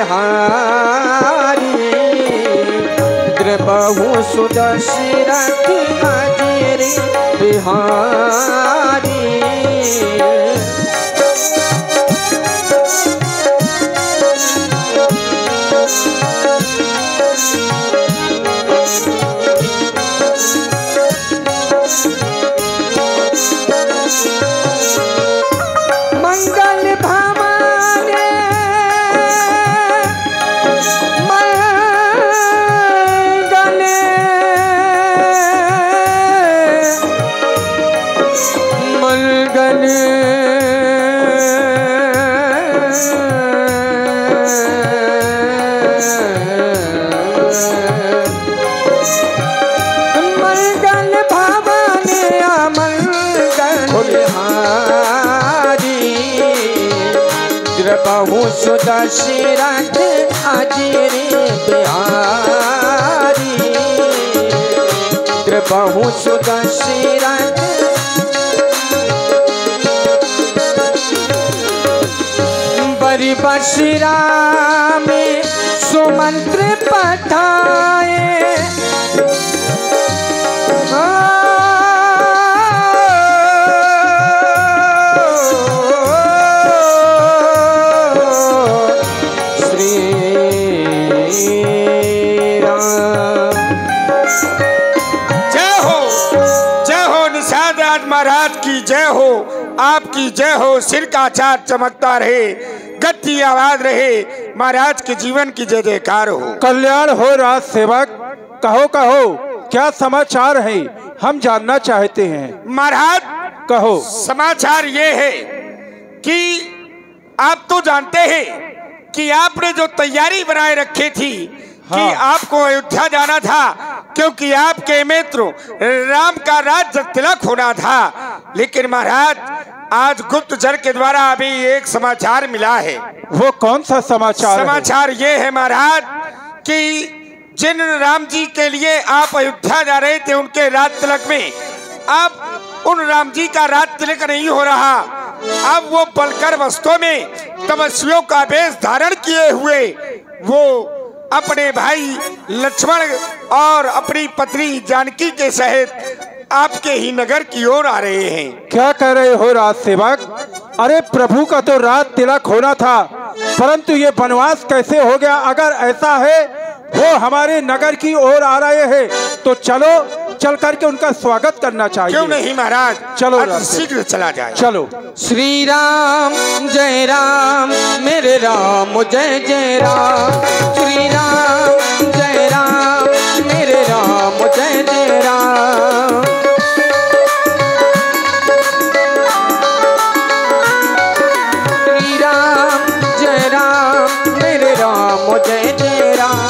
बिहारी द्रबहु सुदशरथ अजर बिहारी। मंगल भवाने मंगल मंगल भवाने मंगल हारी द्रबहु सुदशरथ अजर बिहारी द्रबहु सुदशरथ। बरी बशिरा में सुमंत्र पठाए श्री राम। जय हो निषाद राज महाराज की जय हो, आपकी जय हो। सिर का चार चमकता रहे, गति आवाज रहे, महाराज के जीवन की जय जयकार हो। कल्याण हो राज सेवक, कहो कहो क्या समाचार है, हम जानना चाहते हैं। महाराज कहो। समाचार ये है कि आप तो जानते हैं कि आपने जो तैयारी बनाए रखी थी कि आपको अयोध्या जाना था, क्योंकि आपके मित्र राम का राज्य तिलक होना था। लेकिन महाराज आज गुप्तचर के द्वारा अभी एक समाचार मिला है। वो कौन सा समाचार? समाचार ये है महाराज कि जिन राम जी के लिए आप अयोध्या जा रहे थे उनके राज तिलक में अब उन राम जी का राज तिलक नहीं हो रहा। अब वो बलकर वस्तु में तपस्वियों का वेश धारण किए हुए वो अपने भाई लक्ष्मण और अपनी पत्नी जानकी के सहित आपके ही नगर की ओर आ रहे हैं। क्या कह रहे हो राज सेवक? अरे प्रभु का तो राज तिलक होना था, परंतु ये वनवास कैसे हो गया? अगर ऐसा है वो हमारे नगर की ओर आ रहे हैं तो चलो चल करके उनका स्वागत करना चाहिए। क्यों नहीं महाराज, चलो शीघ्र चला जाए। चलो। श्री राम जय राम मेरे राम जय जय राम। श्री राम जय राम मेरे राम जय जय राम। श्री राम जय राम मेरे राम जय जय राम।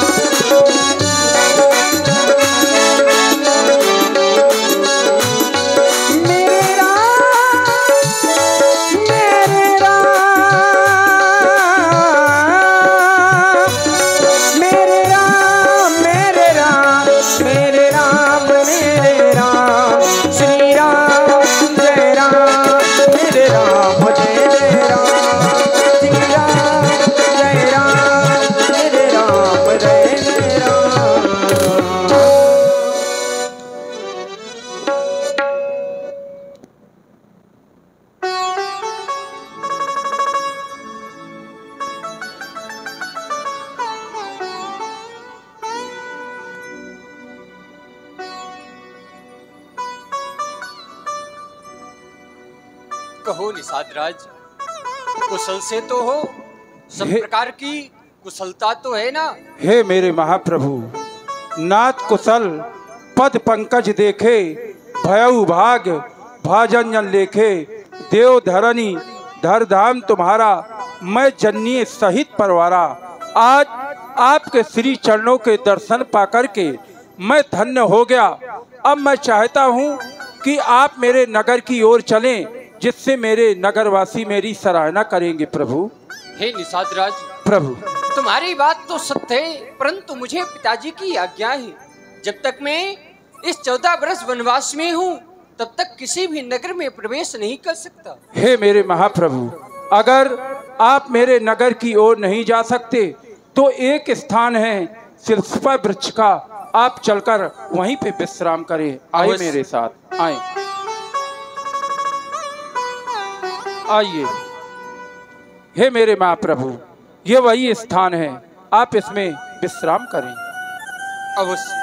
कहो निषादराज, कुशल से तो हो, सब प्रकार की कुशलता तो है ना? हे मेरे महाप्रभु, नाथ कुशल पद पंकज देखे, भयउ भाग भाजन लेखे, देव धरनी धर धाम तुम्हारा, मैं जननी सहित परवारा। आज आपके श्री चरणों के दर्शन पाकर के मैं धन्य हो गया। अब मैं चाहता हूँ कि आप मेरे नगर की ओर चलें, जिससे मेरे नगरवासी मेरी सराहना करेंगे। प्रभु। हे निषादराज, प्रभु तुम्हारी बात तो सत्य है, परंतु मुझे पिताजी की आज्ञा है, जब तक मैं इस 14 वर्ष वनवास में हूँ तब तक किसी भी नगर में प्रवेश नहीं कर सकता। हे मेरे महाप्रभु, अगर आप मेरे नगर की ओर नहीं जा सकते तो एक स्थान है शिल्पा वृक्ष का, आप चलकर वहीं पे विश्राम करें। आइए मेरे साथ, आए, आइए। हे मेरे महाप्रभु, ये वही स्थान है, आप इसमें विश्राम करें। अवश्य।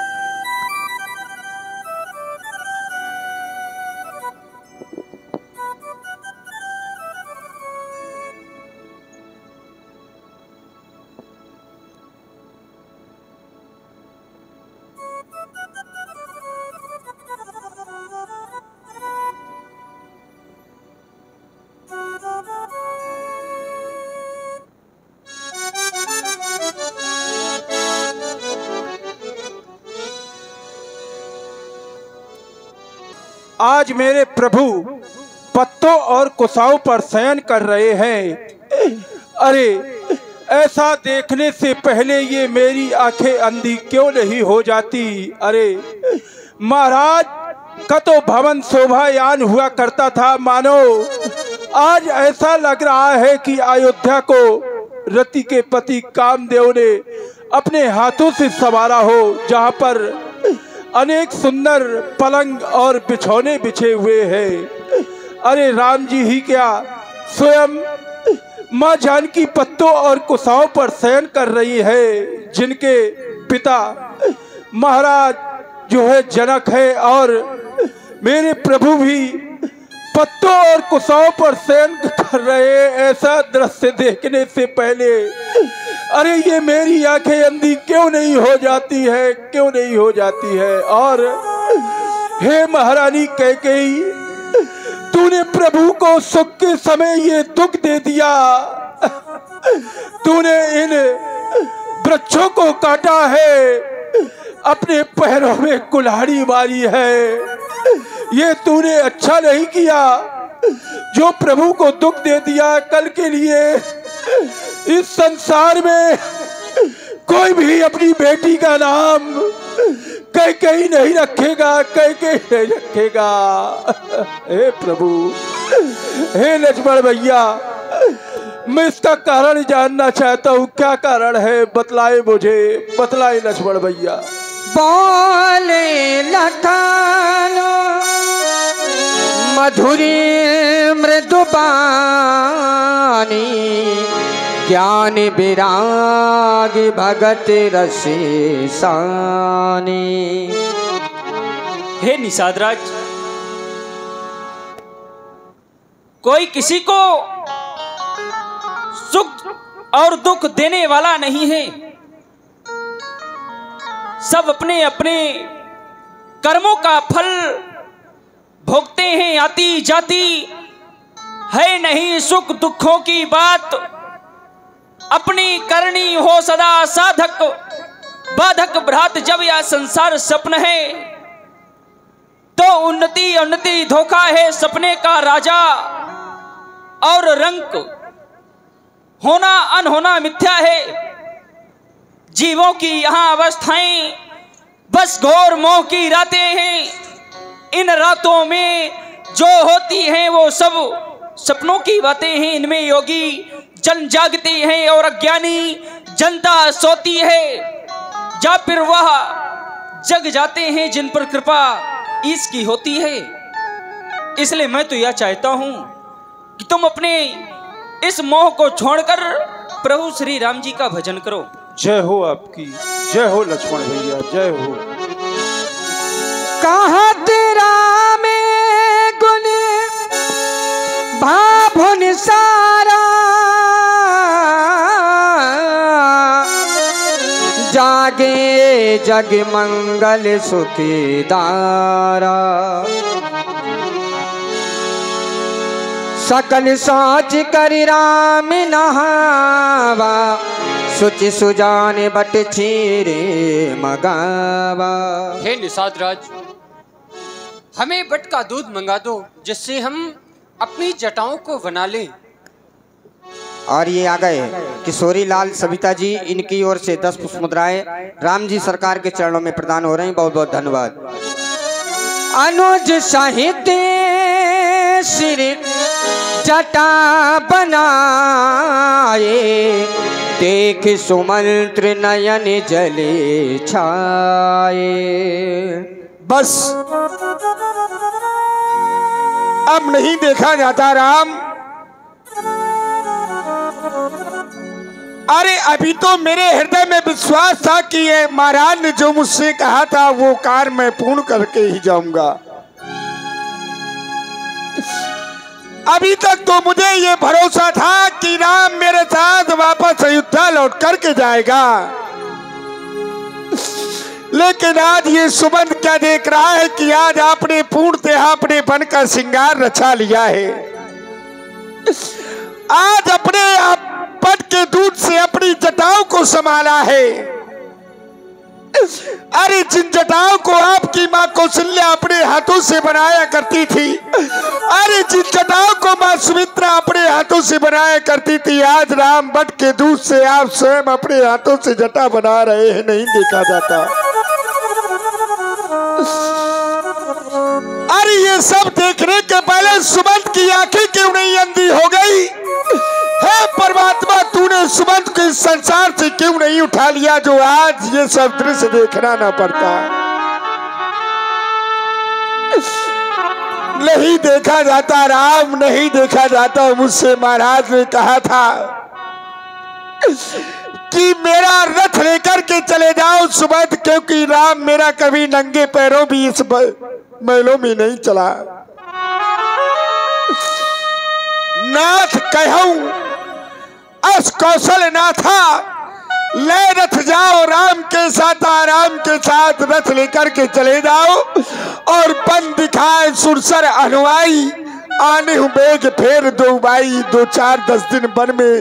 आज मेरे प्रभु पत्तों और कुसाओं पर शयन कर रहे हैं। अरे ऐसा देखने से पहले ये मेरी आंखें अंधी क्यों नहीं हो जाती। अरे महाराज का तो भवन शोभायान हुआ करता था, मानो आज ऐसा लग रहा है कि अयोध्या को रति के पति कामदेव ने अपने हाथों से संवारा हो, जहाँ पर अनेक सुंदर पलंग और बिछौने बिछे हुए हैं। अरे राम जी ही क्या, स्वयं माँ जानकी पत्तों और कुसाओं पर शयन कर रही है, जिनके पिता महाराज जो है जनक है, और मेरे प्रभु भी पत्तों और कुसाओं पर शयन कर रहे हैं। ऐसा दृश्य देखने से पहले अरे ये मेरी आंखें अंधी क्यों नहीं हो जाती है, क्यों नहीं हो जाती है। और हे महारानी कैकेयी, तूने प्रभु को सुख के समय ये दुख दे दिया, तूने इन वृक्षों को काटा है, अपने पैरों में कुल्हाड़ी मारी है, ये तूने अच्छा नहीं किया जो प्रभु को दुख दे दिया। कल के लिए इस संसार में कोई भी अपनी बेटी का नाम कैकेयी नहीं रखेगा, कैकेयी नहीं रखेगा। हे प्रभु, हे लक्ष्मण भैया, मैं इसका कारण जानना चाहता हूँ, क्या कारण है, बतलाए मुझे, बतलाए लक्ष्मण भैया। बोले लखन मधुरी मृदुबानी, ज्ञान विराग भगत रसी सानी। हे निषादराज, कोई किसी को सुख और दुख देने वाला नहीं है, सब अपने अपने कर्मों का फल भोगते हैं, आती जाती है नहीं सुख दुखों की बात। अपनी करनी हो सदा साधक बाधक भ्रात, जब यह संसार स्वप्न है तो उन्नति उन्नति धोखा है सपने का राजा। और रंग होना अनहोना मिथ्या है, जीवों की यहाँ अवस्थाएं बस घोर मोह की रातें हैं। इन रातों में जो होती हैं वो सब सपनों की बातें हैं। इनमें योगी जन जागते हैं और अज्ञानी जनता सोती है, या फिर वह जग जाते हैं जिन पर कृपा ईश की होती है। इसलिए मैं तो यह चाहता हूं कि तुम अपने इस मोह को छोड़कर प्रभु श्री राम जी का भजन करो। जय हो आपकी, जय हो लक्ष्मण भैया, जय हो। कहाँ तेरा में गुण भाभुन सारा, जागे जग मंगल सुखी दारा। सकल साच करि राम नहावा, सुचि सुजान बट छीरे मगावा। हे निषादराज, हमें बट का दूध मंगा दो, जिससे हम अपनी जटाओं को बना लें। और ये आ गए किशोरी लाल सविता जी, इनकी ओर से 10 पुष्प मुद्राएं राम जी सरकार के चरणों में प्रदान हो रहे हैं। बहुत बहुत धन्यवाद। अनुज साहित्य श्री जटा बनाए, देख सुमंत्र नयन जले छाए। बस अब नहीं देखा जाता राम। अरे अभी तो मेरे हृदय में विश्वास था कि ये महाराज ने जो मुझसे कहा था वो कार्य मैं पूर्ण करके ही जाऊंगा। अभी तक तो मुझे ये भरोसा था कि राम मेरे साथ वापस अयोध्या लौट करके जाएगा, लेकिन आज ये सुमंत क्या देख रहा है कि आज आपने पूर्णतः अपने बन का श्रृंगार रचा लिया है। आज अपने आप पट के दूध से अपनी जटाओं को संभाला है। अरे जिन जटाओं को आपकी माँ कौशल्या अपने हाथों से बनाया करती थी, अरे जिन जटाओं को माँ सुमित्रा अपने हाथों से बनाया करती थी, आज राम बट के दूध से आप स्वयं अपने हाथों से जटा बना रहे हैं, नहीं देखा जाता। अरे ये सब देखने के पहले सुमंत की आंखें क्यों नहीं अंधी हो गई? हे परमात्मा, तूने सुमंत को इस संसार से क्यों नहीं उठा लिया जो आज ये सब दृश्य देखना ना पड़ता। नहीं देखा जाता राम, नहीं देखा जाता। मुझसे महाराज ने कहा था कि मेरा रथ लेकर के चले जाओ सुमंत, क्योंकि राम मेरा कभी नंगे पैरों भी इस महलों में नहीं चला। नाथ कहूं अस कौशल नाथा, ले रथ जाओ राम के साथ, आराम के साथ रथ लेकर के चले जाओ और बन दिखाए सुरसर अनुआई, आने हूं बेग फेर दो बाई। 2-4-10 दिन वन में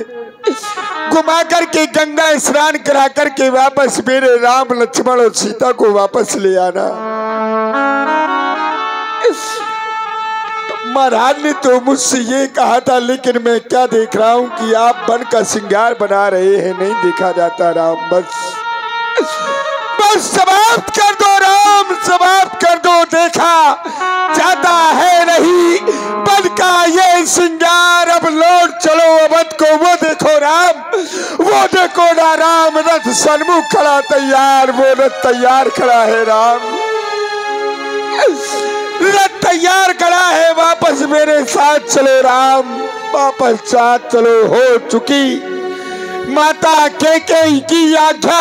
घुमा करके गंगा स्नान करा करके वापस मेरे राम लक्ष्मण और सीता को वापस ले आना। महाराज ने तो मुझसे ये कहा था, लेकिन मैं क्या देख रहा हूँ कि आप बन का श्रृंगार बना रहे हैं, नहीं देखा जाता राम। बस समाप्त कर दो राम, समाप्त कर दो। देखा जाता है नहीं बन का ये श्रृंगार, अब लौट चलो अवध को। वो देखो राम, वो देखो ना राम, रथ सन्मुख खड़ा तैयार, वो रथ तैयार खड़ा है राम, रथ तैयार खड़ा है। वापस मेरे साथ चलो राम, वापस साथ चलो। हो चुकी माता केकई की आज्ञा,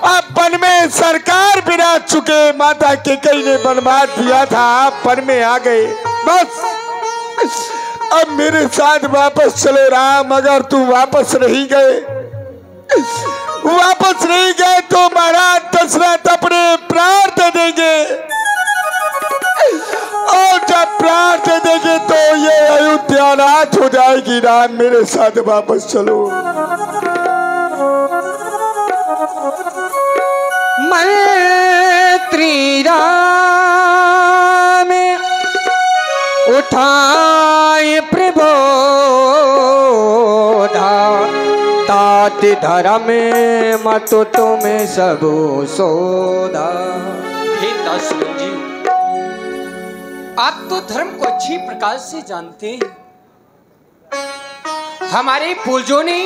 अब वन में सरकार विराज चुके। माता केकई ने बनवा दिया था, आप वन में आ गए। बस अब मेरे साथ वापस चलो राम। अगर तुम वापस नहीं गए, वापस नहीं गए तो महाराज दशरथ अपने प्राण दे देंगे, और जब प्राण दे देंगे तो ये अयोध्या नाश हो जाएगी। राम मेरे साथ वापस चलो। मैत्री राम उठाए प्रबोधा, तात धर्म मत तुम्हें सब सोधा। हे दासवन जी, आप तो धर्म को अच्छी प्रकार से जानते हैं। हमारे पूर्वजों ने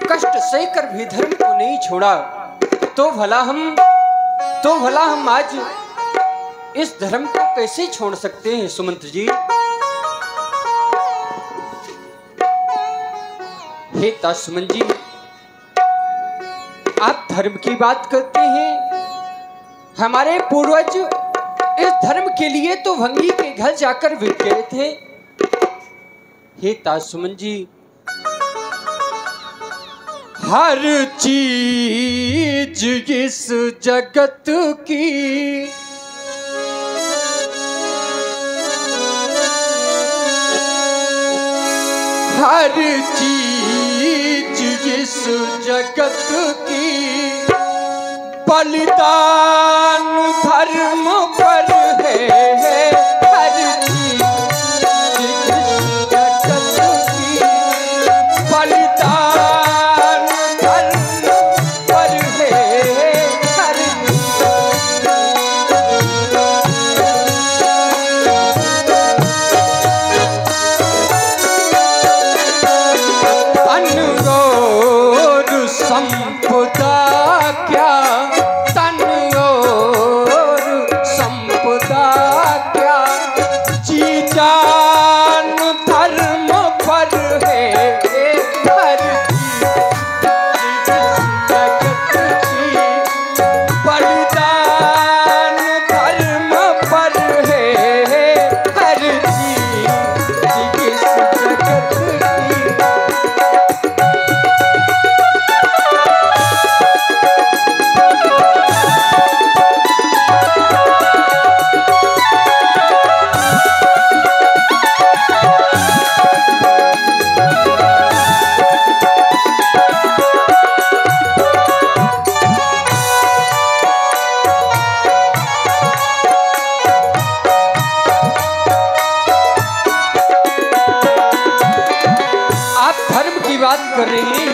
कष्ट सहकर भी धर्म को नहीं छोड़ा, तो भला हम आज इस धर्म को कैसे छोड़ सकते हैं सुमंत जी? हे दासवन जी, आप धर्म की बात करते हैं। हमारे पूर्वज इस धर्म के लिए तो भंगी के घर जाकर बिक गए थे। हे दासवन जी, हर चीज इस जगत की हर चीज इस जगत की बलिदान धर्म पर है। हर चीज इस जगत की बलिदान धर्म पर है। हर कर रही हैं।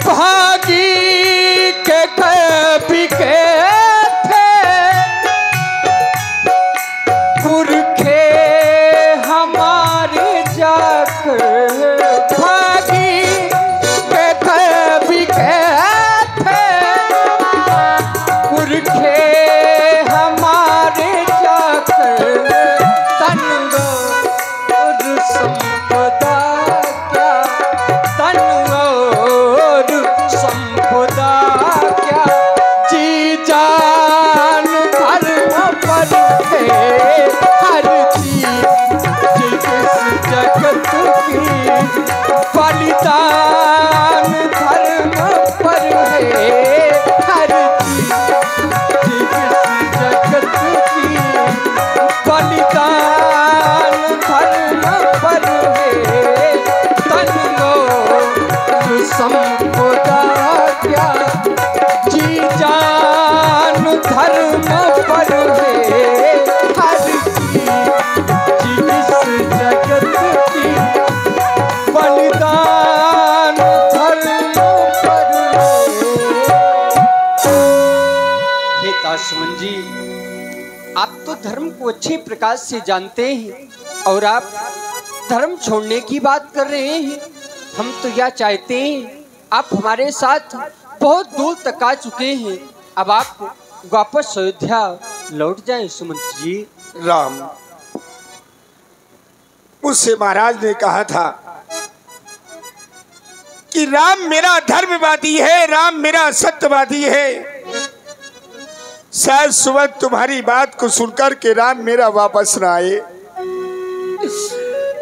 भागी के कभी के थे पुरखे हमारे जाकर, भागी के कभी के थे पुरखे हमारे जाकर, तन और संपदा क्या, तन और संपदा क्या, जी जान धर्म पर है हर चीज जिस जगत की, बलिदान धर्म पर है हर चीज जिस जगत की, बलिदान धर्म पर है, तन और संपदा क्या, जी जान धर्म पर है हर चीज जिस जगत की, बलिदान धर्म पर है। हे दासमन जी, आप तो धर्म को अच्छे प्रकार से जानते हैं और आप धर्म छोड़ने की बात कर रहे हैं। हम तो यह चाहते हैं, आप हमारे साथ बहुत दूर तक आ चुके हैं, अब आप वापस अयोध्या लौट जाएं सुमंत जी। राम, मुझसे महाराज ने कहा था कि राम मेरा धर्मवादी है, राम मेरा सत्यवादी है। शायद सुबह तुम्हारी बात को सुनकर के राम मेरा वापस न आए।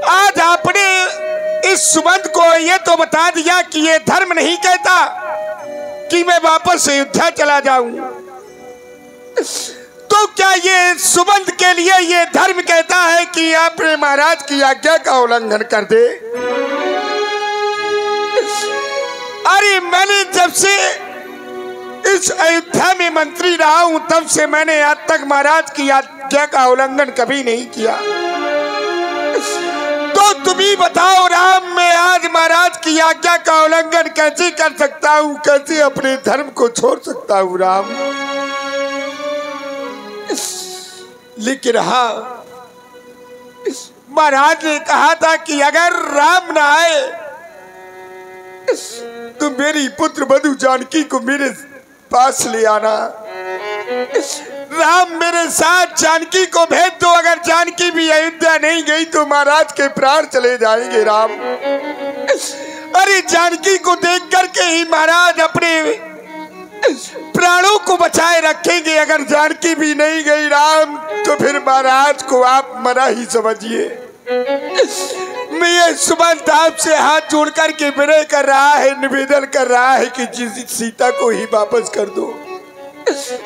आज आपने इस सुबंध को ये तो बता दिया कि ये धर्म नहीं कहता कि मैं वापस अयोध्या चला जाऊं, तो क्या ये सुबंध के लिए ये धर्म कहता है कि आपने महाराज की आज्ञा का उल्लंघन कर दे? अरे मैंने जब से इस अयोध्या में मंत्री रहा हूं तब से मैंने आज तक महाराज की आज्ञा का उल्लंघन कभी नहीं किया। तो तुम ही बताओ राम, मैं आज महाराज की आज्ञा का उल्लंघन कैसे कर सकता हूं, कैसे अपने धर्म को छोड़ सकता हूं राम? लेकिन हाँ, महाराज ने कहा था कि अगर राम न आए तो मेरी पुत्र वधु जानकी को मेरे पास ले आना। राम मेरे साथ जानकी को भेज दो, अगर जानकी भी अयोध्या नहीं गई तो महाराज के प्राण चले जाएंगे राम। अरे जानकी को देख करके ही महाराज अपने प्राणों को बचाए रखेंगे, अगर जानकी भी नहीं गई राम तो फिर महाराज को आप मरा ही समझिए। मैं ये सुबह आपसे हाथ जोड़ करके विनय कर रहा है, निवेदन कर रहा है कि सीता को ही वापस कर दो,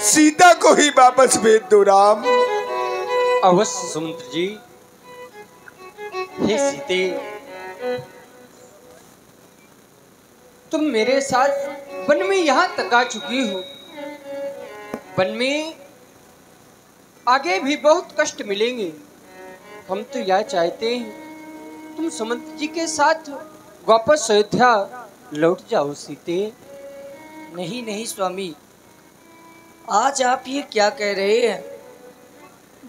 सीता को ही वापस भेज दो राम। अवश्य सुमंत जी। हे सीते, तुम मेरे साथ वन में यहाँ तक आ चुकी हो। वन में आगे भी बहुत कष्ट मिलेंगे। हम तो यह चाहते हैं तुम सुमंत जी के साथ वापस अयोध्या लौट जाओ सीते। नहीं नहीं स्वामी, आज आप ये क्या कह रहे हैं?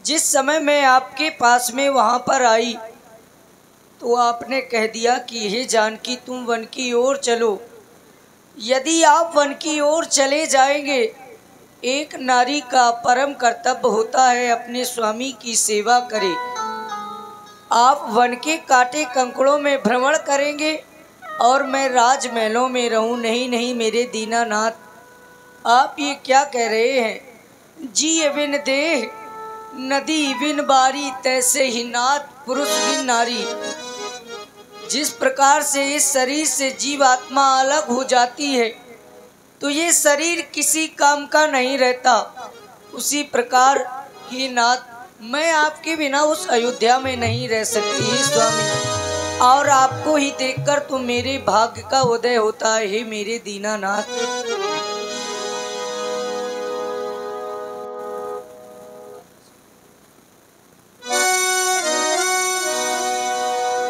जिस समय मैं आपके पास में वहाँ पर आई तो आपने कह दिया कि हे जानकी तुम वन की ओर चलो। यदि आप वन की ओर चले जाएंगे, एक नारी का परम कर्तव्य होता है अपने स्वामी की सेवा करे। आप वन के कांटे कंकड़ों में भ्रमण करेंगे और मैं राजमहलों में रहूं। नहीं नहीं मेरे दीनानाथ, आप ये क्या कह रहे हैं? जी बिन देह नदी बिन बारी, तैसे ही नाथ पुरुष बिन नारी। जिस प्रकार से इस शरीर से जीवात्मा अलग हो जाती है तो ये शरीर किसी काम का नहीं रहता, उसी प्रकार ही नाथ मैं आपके बिना उस अयोध्या में नहीं रह सकती है स्वामी। और आपको ही देखकर तो मेरे भाग्य का उदय होता है। हे मेरे दीनानाथ,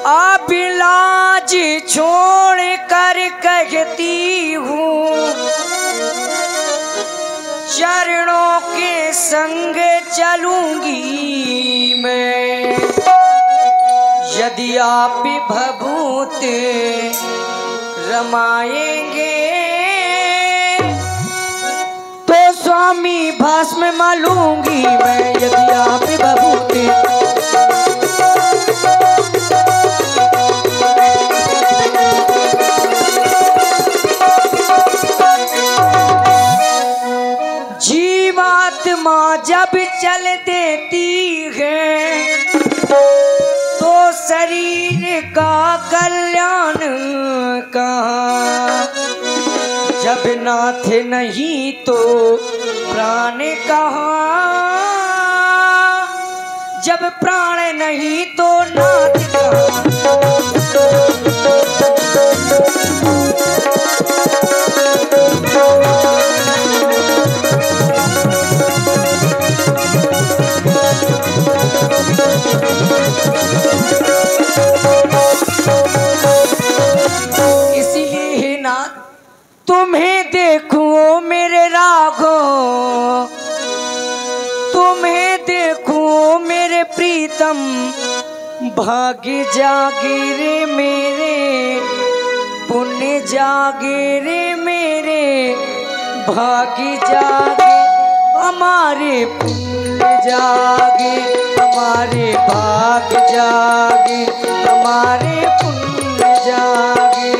अभिलाष आज छोड़ कर कहती हूँ चरणों के संग चलूंगी मैं। यदि आप भभूत रमाएंगे तो स्वामी भस्म मलूंगी मैं। यदि आप भभूत जीवात्मा जब चल देती है तो शरीर का कल्याण कहाँ। जब नाथ नहीं तो प्राण कहाँ, जब प्राण नहीं तो नाथ कहाँ। इसीलिए नाथ तुम्हें देखूं मेरे राघो, तुम्हें देखूं मेरे प्रीतम। भाग्य जागे रे मेरे, पुण्य जागे रे मेरे, भाग्य जागे हमारे, पुण्य जागे हमारे, भाग्य जागे हमारे, पुण्य जागे।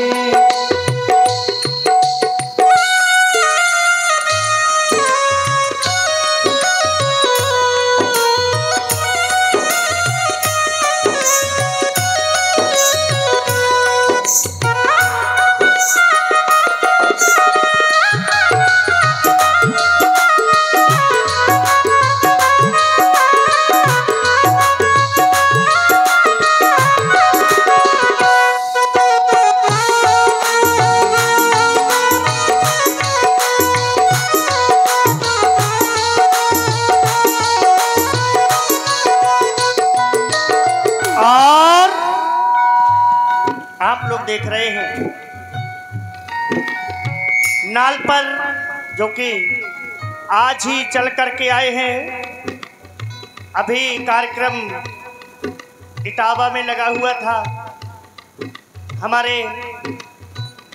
देख रहे हैं नाल पर, जो कि आज ही चल करके आए हैं। अभी कार्यक्रम इटावा में लगा हुआ था। हमारे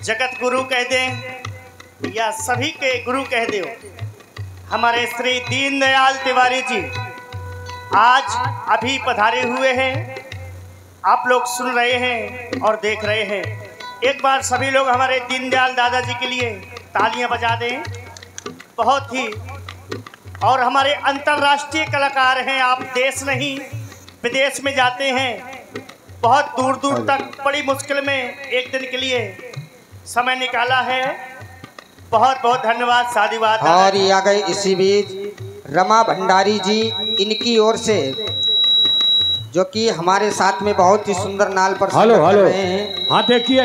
जगत गुरु कह दें या सभी के गुरु कह दो, हमारे श्री दीनदयाल तिवारी जी आज अभी पधारे हुए हैं। आप लोग सुन रहे हैं और देख रहे हैं। एक बार सभी लोग हमारे दीनदयाल दादाजी के लिए तालियां बजा दें। बहुत ही, और हमारे अंतर्राष्ट्रीय कलाकार हैं। आप देश नहीं विदेश में जाते हैं, बहुत दूर दूर तक बड़ी मुश्किल में एक दिन के लिए समय निकाला है। बहुत बहुत धन्यवाद, साधुवाद। और ये आ गए इसी बीच रमा भंडारी जी, इनकी ओर से, जो कि हमारे साथ में बहुत ही सुंदर नाल पर हेलो कर हेलो रहे हैं। हाँ देखिए,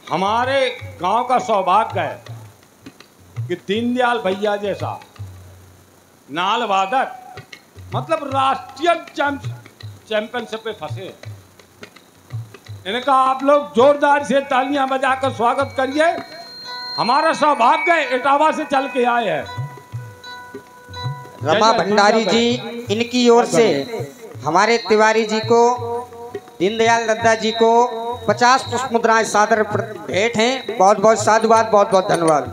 हमारे गांव का सौभाग्य है कि दीनदयाल भैया जैसा नाल वादक मतलब राष्ट्रीय चैंपियनशिप पे फंसे। इनका आप लोग जोरदार से तालियां बजाकर स्वागत करिए। हमारा सौभाग्य इटावा से चल के आए हैं। रमा भंडारी जी, इनकी ओर से हमारे तिवारी जी को, दीनदयाल दद्दा जी को 50 पुष्प मुद्राएं सादर भेंट हैं। बहुत बहुत साधुवाद, बहुत बहुत धन्यवाद।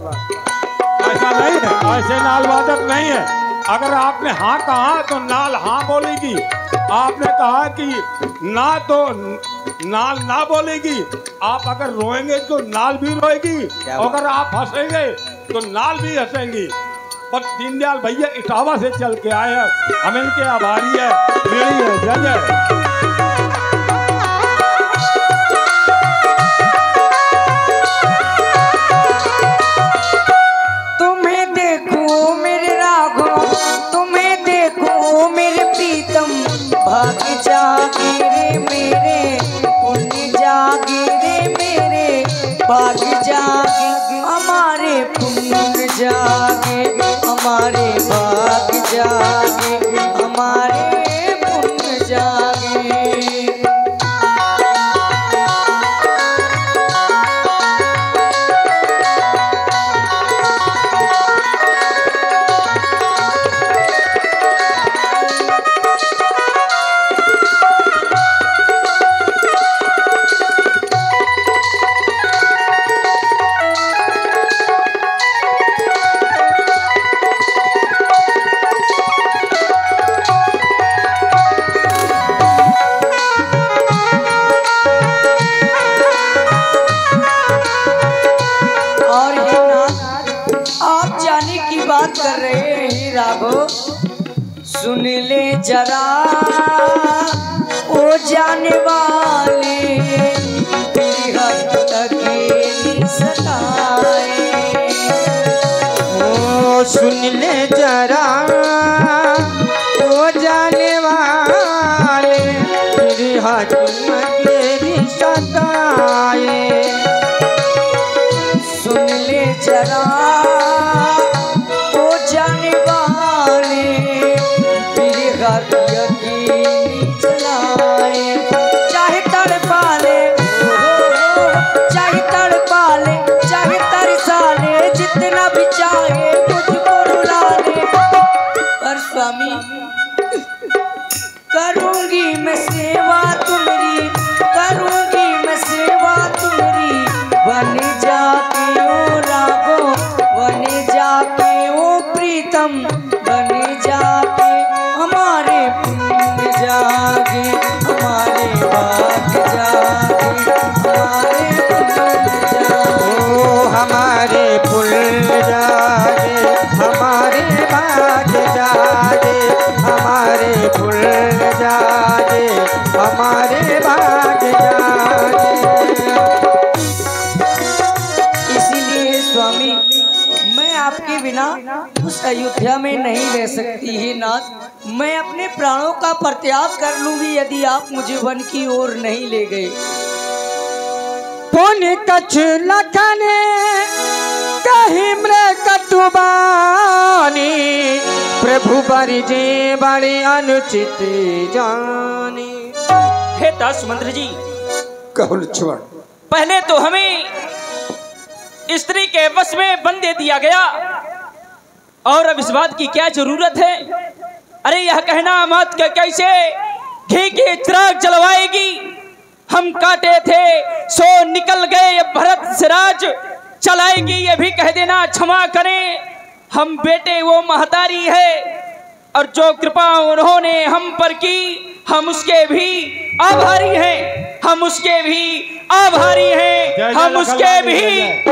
ऐसा नहीं है, ऐसे नाल वादक नहीं है। अगर आपने हाँ कहा तो नाल हाँ बोलेगी, आपने कहा कि ना तो नाल ना बोलेगी। आप अगर रोएंगे तो नाल भी रोएगी, अगर आप हंसेंगे तो नाल भी हंसेंगी। पर दीनदयाल भैया इटावा से चल के आए हैं, हम इनके आभारी है। जय जय। तुम्हें देखो मेरे राघो, तुम्हें देखो मेरे प्रीतम। भाग्य जागे रे मेरे, पुण्य जागे रे मेरे, भाग्य जागे हमारे, पुण्य जागे हमारे, भाग्य जागे हमारे, पुण्य जागे। नहीं राघो, सुन ले जरा ओ जाने वाले, तेरी हद अकेली सताए। ओ सुन ले जरा ओ जाने वाले, तेरी हद अकेली सताए। सुन ले जरा ओ जाने वाले, तेरी हद अकेली चलाए। चाहे तड़पा ले, चाहे तड़पा ले, चाहे तरसा ले, जितना भी चाहे मुझको रुला ले। पर स्वामी करूंगी मैं सेवा तुम्हारी, करूंगी मैं सेवा तुम्हारी, बन जाके ओ राघो, बन जाके ओ प्रीतम, बन जाके हमारे पुण्य जागे, हमारे भाग्य जागे, हमारे पुण्य जागे। ओ हमारे पुण्य जागे, हमारे भाग्य जागे, हमारे पुण्य जागे, हमारे भाग्य जागे। इसीलिए स्वामी मैं आपके बिना उस अयोध्या में नहीं रह सकती है नाथ। मैं अपने प्राणों का परित्याग कर लूंगी यदि आप मुझे वन की ओर नहीं ले गए। पुण्य कछ लखने कहीं कटुबानी, प्रभु बरिजे बड़ी अनुचित जानी। हे दास मंत्र जी, कहो लक्ष्मण। पहले तो हमें स्त्री के वश में बंद दे दिया गया, और अब इस बात की क्या जरूरत है? अरे यह कहना मत कि कैसे घी के चिराग जलवाएगी, हम काटे थे सो निकल गए, भरत सिराज चलाएगी, ये भी कह देना क्षमा करें। हम बेटे वो महतारी है, और जो कृपा उन्होंने हम पर की हम उसके भी आभारी हैं, हम उसके भी आभारी हैं, हम उसके भी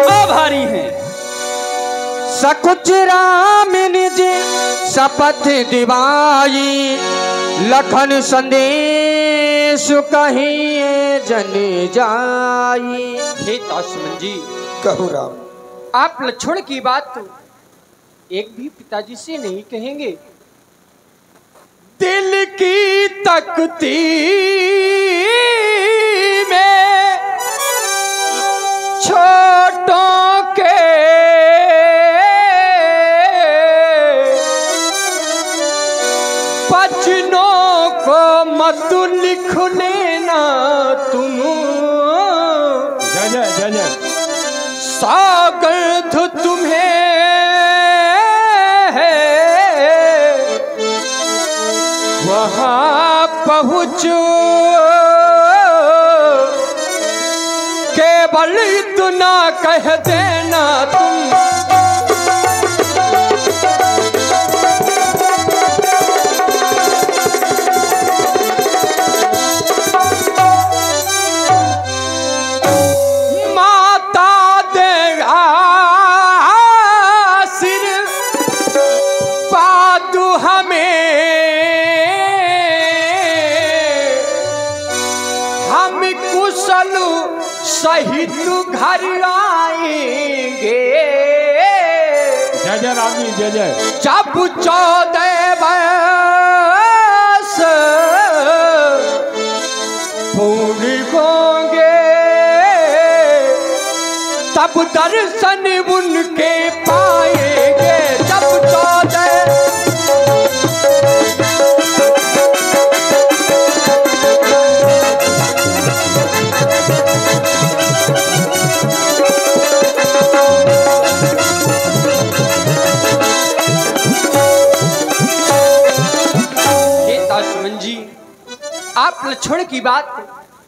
आभारी हैं। सकुच राम निज शपथ दिवाई, लखन संदेश कहिए जन जाई। हे दासमन जी, कहो राम। आप लक्ष्मण की बात तो एक भी पिताजी से नहीं कहेंगे। दिल की तकती में छोटों के बचनों को मत लिख लेना तुम, जय जय जय जय। सागर्ध तुम्हें वहां पहुँचो, केवल इतना कह देना तुम। माता देगा सिर पादू हमें, हम कुशल सहित घर आएंगे। जय जय राम जी, जय जय। जब 14 वर्ष पूर्ण होंगे, तब दर्शन उनके पाएंगे। जब 14 दासमन जी, आप लक्ष्मण की बात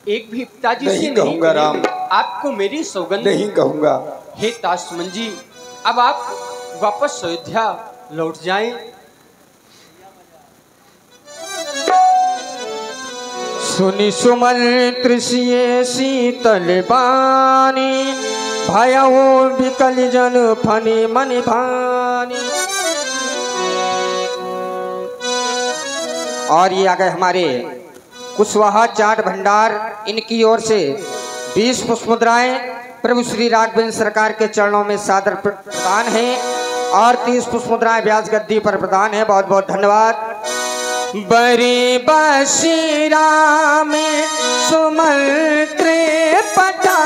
एक भी पिताजी से नहीं कहूंगा राम। कहेंगे। आपको मेरी सौगंध नहीं कहूंगा। हे दासमन जी, अब आप वापस अयोध्या लौट जाएं। सुनि सुमन तृषिये शीतल बानी, भयउ विकल जन फनि मन भानी। और ये आ गए हमारे कुशवाहा चाट भंडार, इनकी ओर से 20 पुष्प मुद्राएं प्रभु श्री राघवेंद्र सरकार के चरणों में सादर प्रदान है और 30 पुष्प मुद्राएं व्यास गद्दी पर प्रदान है। बहुत बहुत धन्यवाद। बड़ी बशीरा में सुमल पटा